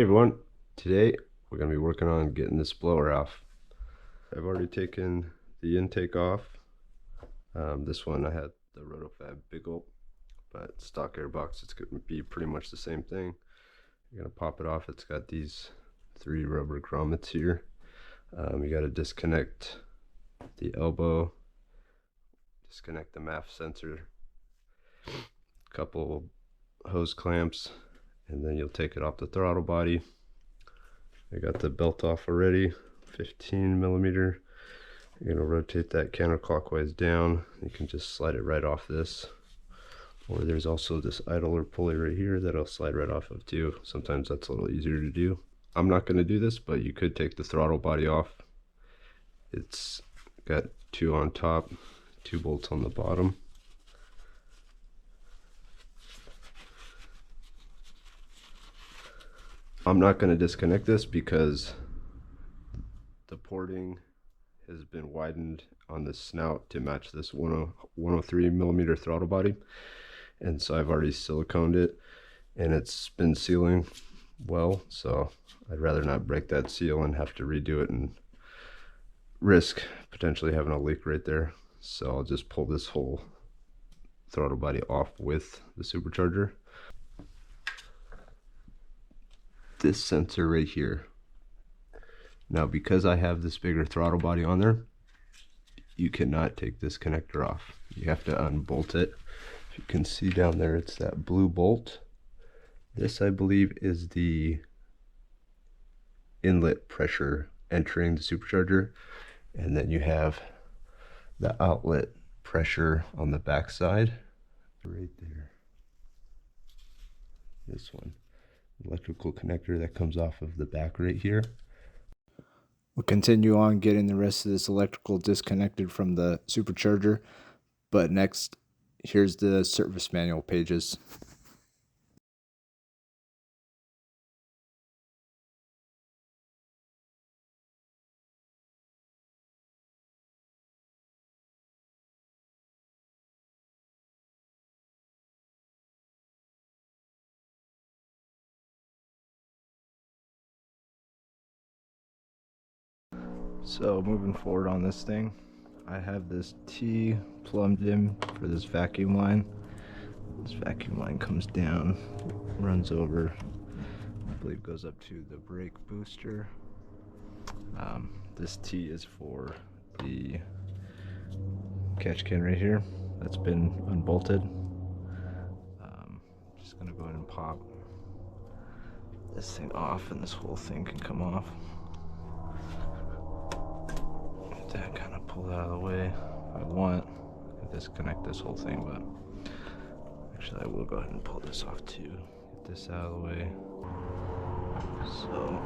Hey everyone, today we're going to be working on getting this blower off. I've already taken the intake off. This one I had the Rotofab Big Gulp, but stock airbox it's going to be pretty much the same thing. You're going to pop it off. It's got these 3 rubber grommets here. You got to disconnect the elbow, disconnect the MAF sensor, a couple hose clamps, and then you'll take it off the throttle body. I got the belt off already, 15mm. You're gonna rotate that counterclockwise down. You can just slide it right off this. Or there's also this idler pulley right here that'll slide right off of too. Sometimes that's a little easier to do. I'm not gonna do this, but you could take the throttle body off. It's got 2 on top, 2 bolts on the bottom. I'm not going to disconnect this because the porting has been widened on the snout to match this 103mm throttle body, and so I've already siliconed it and it's been sealing well, so I'd rather not break that seal and have to redo it and risk potentially having a leak right there. So I'll just pull this whole throttle body off with the supercharger. This sensor right here. Now, because I have this bigger throttle body on there, you cannot take this connector off. You have to unbolt it. If you can see down there, it's that blue bolt. This, I believe, is the inlet pressure entering the supercharger, and then you have the outlet pressure on the back side right there. This one. Electrical connector that comes off of the back right here. We'll continue on getting the rest of this electrical disconnected from the supercharger, but next, here's the service manual pages. So moving forward on this thing, I have this T plumbed in for this vacuum line. This vacuum line comes down, runs over, I believe goes up to the brake booster. This T is for the catch can right here that's been unbolted. Just gonna go ahead and pop this thing off and this whole thing can come off. That kind of pulled out of the way. If I want, I can disconnect this whole thing, but actually I will go ahead and pull this off too. Get this out of the way. So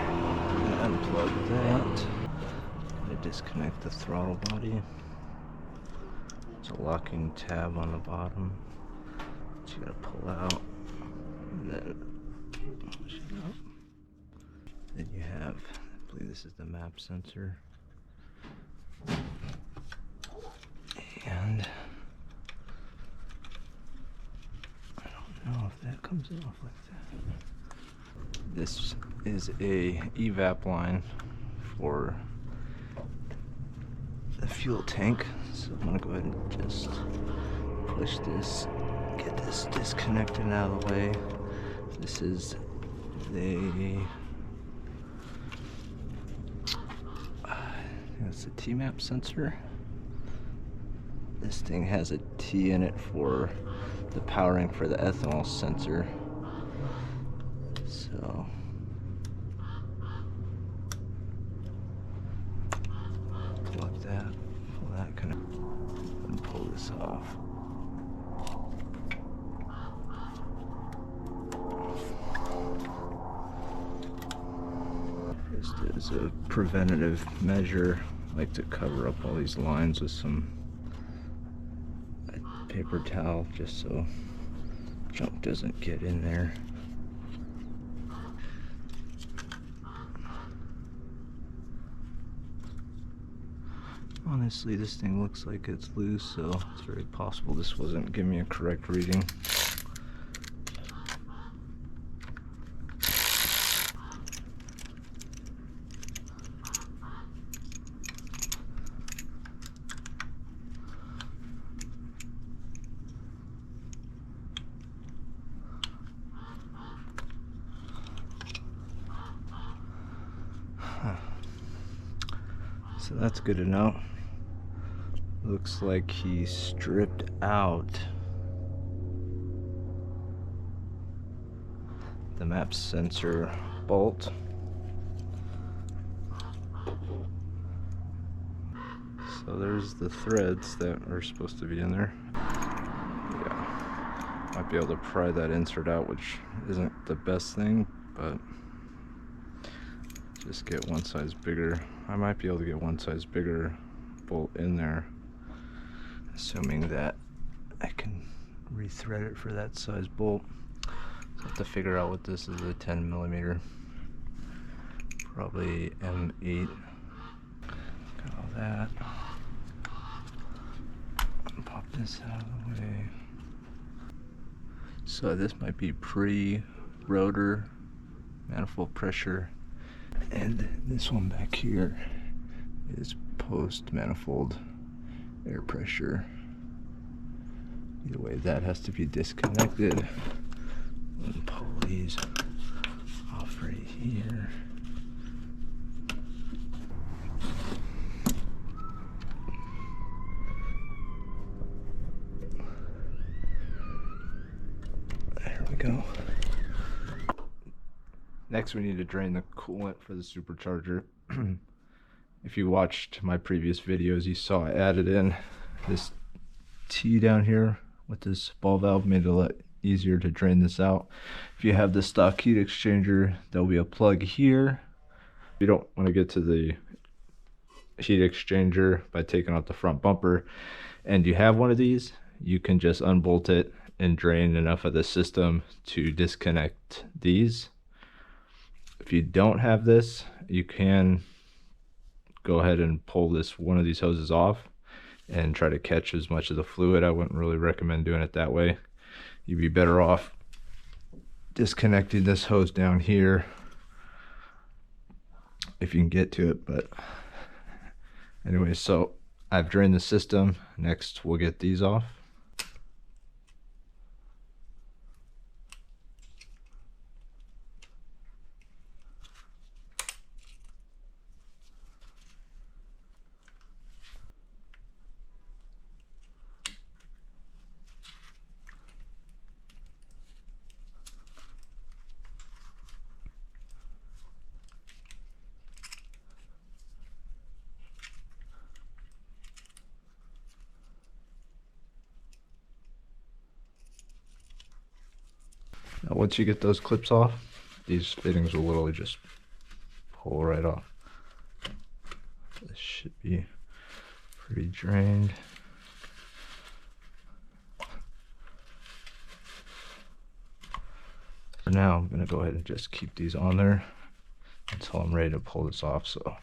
I'm gonna unplug that. I disconnect the throttle body. There's a locking tab on the bottom that you gotta pull out, and then push it up. Then you have, I believe this is the map sensor, and I don't know if that comes off like that. This is a evap line for the fuel tank, so I'm gonna go ahead and just push this, get this disconnected out of the way. This is that's the T-map sensor. This thing has a T in it for the powering for the ethanol sensor. So plug that, pull that kind of, and pull this off. Just as a preventative measure, I like to cover up all these lines with some paper towel just so junk doesn't get in there. Honestly, this thing looks like it's loose, so it's very possible this wasn't giving me a correct reading. So that's good to know. Looks like he stripped out the map sensor bolt. So there's the threads that are supposed to be in there. Yeah, might be able to pry that insert out, which isn't the best thing, but just get one size bigger. I might be able to get one size bigger bolt in there, assuming that I can rethread it for that size bolt. So I have to figure out what this is, a 10mm, probably M8. Got all that. Pop this out of the way. So this might be pre-rotor manifold pressure, and this one back here is post-manifold air pressure. Either way, that has to be disconnected. And pull these off right here. There we go. Next, we need to drain the coolant for the supercharger. If you watched my previous videos, you saw I added in this T down here with this ball valve, made it a lot easier to drain this out. If you have the stock heat exchanger, there'll be a plug here. You don't want to get to the heat exchanger by taking out the front bumper, and you have one of these, you can just unbolt it and drain enough of the system to disconnect these. If you don't have this, you can go ahead and pull one of these hoses off and try to catch as much of the fluid. I wouldn't really recommend doing it that way. You'd be better off disconnecting this hose down here if you can get to it. But anyway, so I've drained the system. Next, we'll get these off. Now once you get those clips off, these fittings will literally just pull right off. This should be pretty drained. For now, I'm going to go ahead and just keep these on there until I'm ready to pull this off, so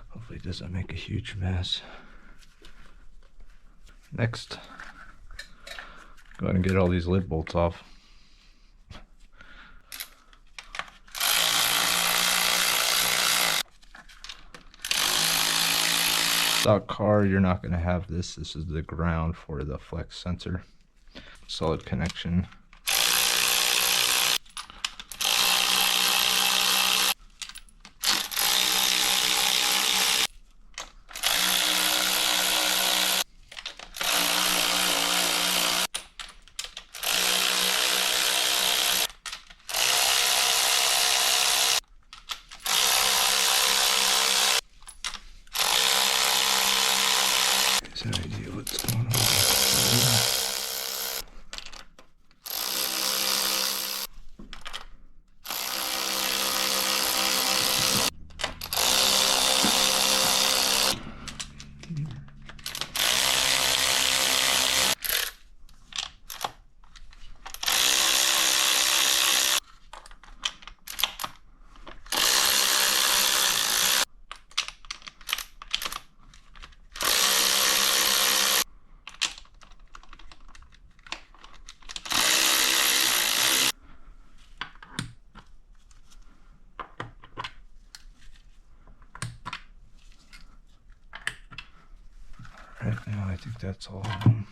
hopefully it doesn't make a huge mess. Next, go ahead and get all these lid bolts off. Stock car, you're not going to have this. This is the ground for the flex sensor. Solid connection. An idea what's going on. Right now, I think that's all of them.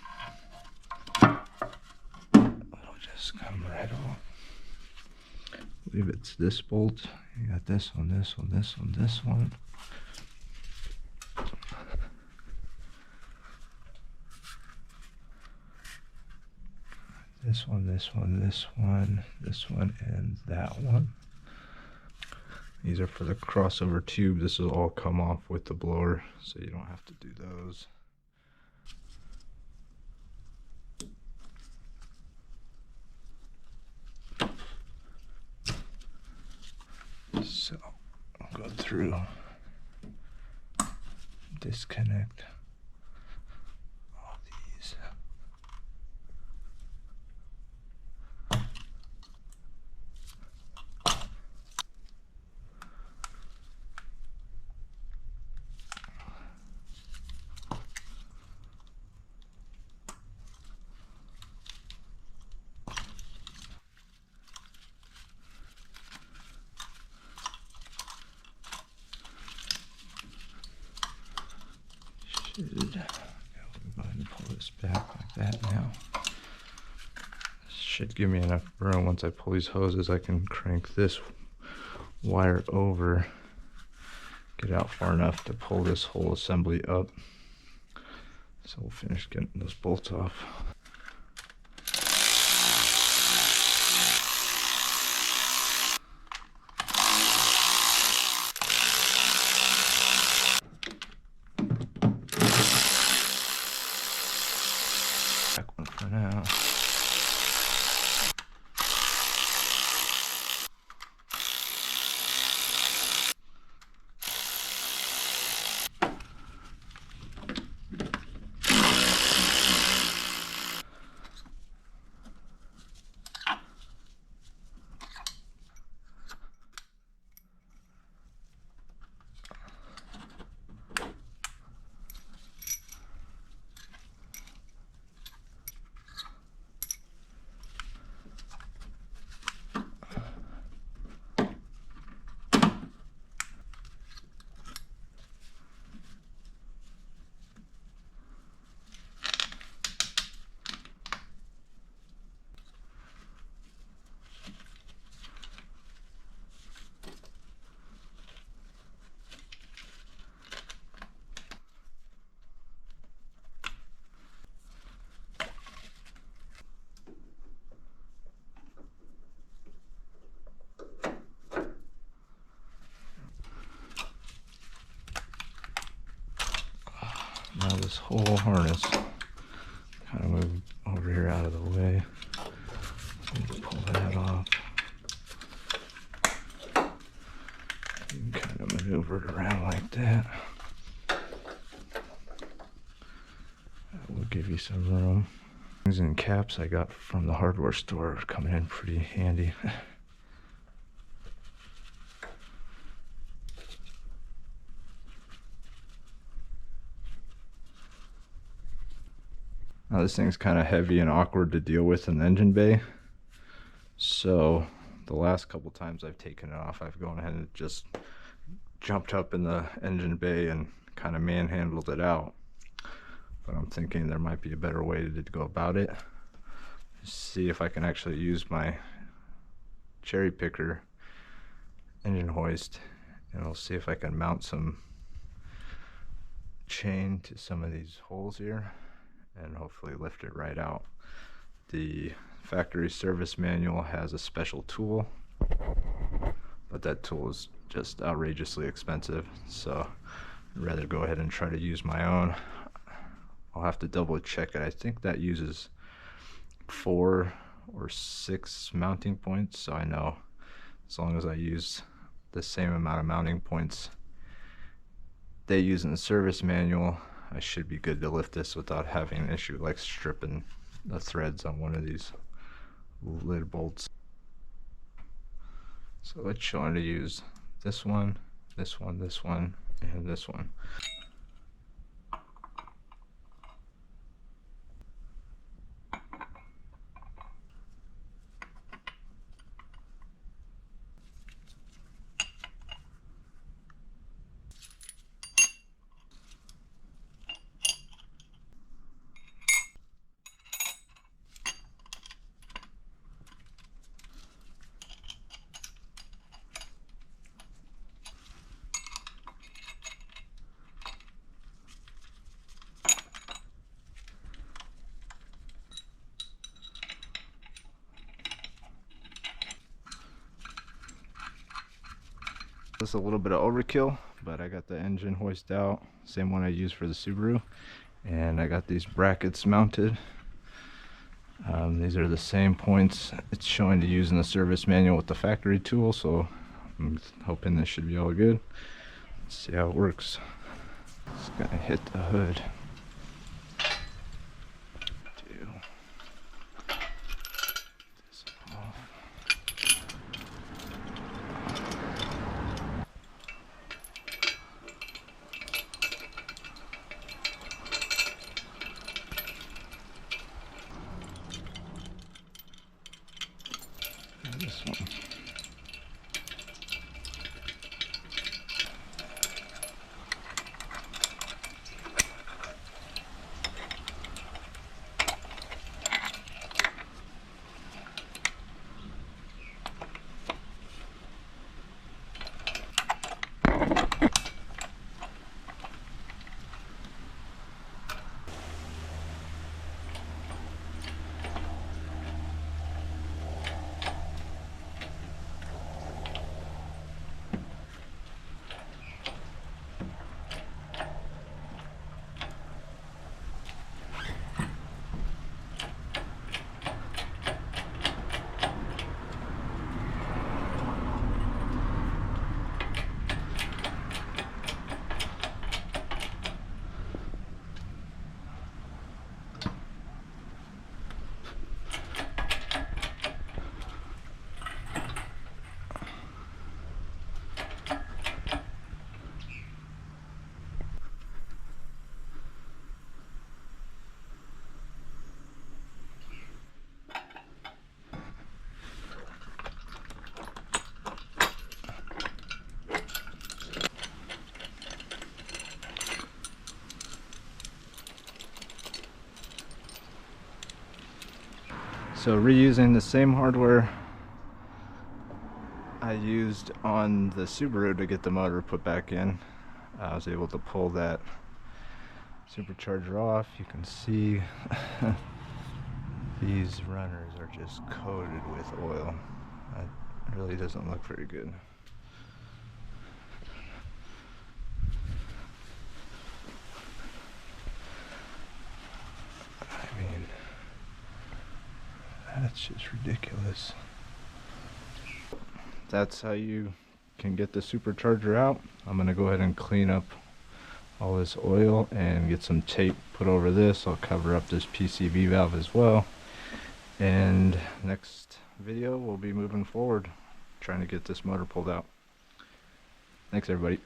It'll just come right off. I believe it's this bolt. You got this one, this one, this one, this one. this one, this one, this one, this one, and that one. These are for the crossover tube. This will all come off with the blower, so you don't have to do those. So I'll go through, disconnect all these. Should go ahead and pull this back like that now. Should give me enough room. Once I pull these hoses, I can crank this wire over, get out far enough to pull this whole assembly up. So we'll finish getting those bolts off. Back one for now. Now this whole harness kind of move over here out of the way. Pull that off. You can kind of maneuver it around like that. That will give you some room. Things and caps I got from the hardware store are coming in pretty handy. Now this thing's kind of heavy and awkward to deal with in the engine bay. So the last couple times I've taken it off, I've gone ahead and just jumped up in the engine bay and kind of manhandled it out. But I'm thinking there might be a better way to go about it. See if I can actually use my cherry picker engine hoist, and I'll see if I can mount some chain to some of these holes here and hopefully lift it right out. The factory service manual has a special tool, but that tool is just outrageously expensive, so I'd rather go ahead and try to use my own. I'll have to double check it. I think that uses 4 or 6 mounting points, so I know as long as I use the same amount of mounting points they use in the service manual, I should be good to lift this without having an issue like stripping the threads on one of these lid bolts. So it's showing to use this one, this one, this one, and this one. This is a little bit of overkill, but I got the engine hoist out, same one I used for the Subaru, and I got these brackets mounted. These are the same points it's showing to use in the service manual with the factory tool, so I'm hoping this should be all good. Let's see how it works. Just gonna hit the hood. This one. So reusing the same hardware I used on the Subaru to get the motor put back in, I was able to pull that supercharger off. You can see these runners are just coated with oil. It really doesn't look very good. That's just ridiculous. That's how you can get the supercharger out. I'm gonna go ahead and clean up all this oil and get some tape put over this. I'll cover up this PCV valve as well. And next video we'll be moving forward, trying to get this motor pulled out. Thanks everybody.